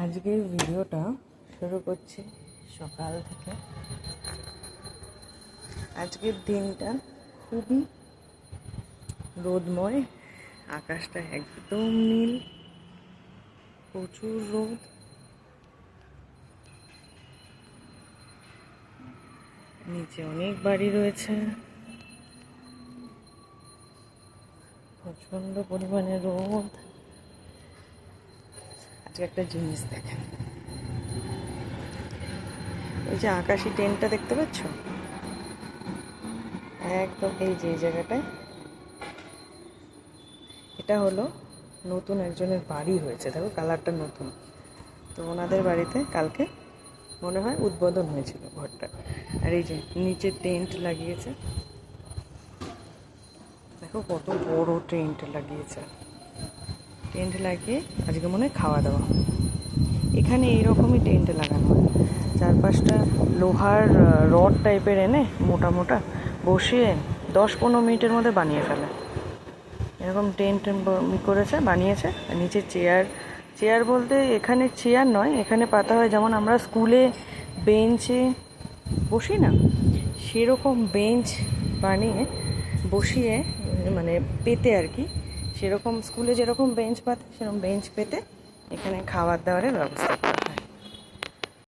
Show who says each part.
Speaker 1: আজকের ভিডিওটা শুরু করছি সকাল থেকে। আজকের দিনটা খুবই রোদময়, আকাশটা একদম নীল, প্রচুর রোদ। নিচে অনেক বাড়ি রয়েছে, প্রচন্ড পরিমাণে রোদ। আজকে একটা জিনিস দেখেন, ওই যে আকাশি ট্রেনটা দেখতে পাচ্ছ, একদম এই যে জায়গাটায়, এটা হলো নতুন একজনের বাড়ি হয়েছে। দেখো কালারটা নতুন, তো ওনাদের বাড়িতে কালকে মনে হয় উদ্বোধন হয়েছিল ঘরটা। আর এই যে নিচে টেন্ট লাগিয়েছে, দেখো কত বড় টেন্ট লাগিয়েছে। টেন্ট লাগিয়ে আজকে মনে হয় খাওয়া দাওয়া। এখানে এইরকমই টেন্ট লাগানো হয়, চারপাশটা লোহার রড টাইপের এনে মোটা মোটা বসিয়ে 10-15 মিনিটের মধ্যে বানিয়ে ফেলে। এরকম টেন্ট করেছে, বানিয়েছে। আর নিচে চেয়ার বলতে এখানে চেয়ার নয়, এখানে পাতা হয় যেমন আমরা স্কুলে বেঞ্চে বসি না, সেরকম বেঞ্চ বানিয়ে বসিয়ে, মানে পেতে আর কি, সেরকম স্কুলে যেরকম বেঞ্চ পাতে সেরকম বেঞ্চ পেতে এখানে খাবার দাবারের ব্যবস্থা করা।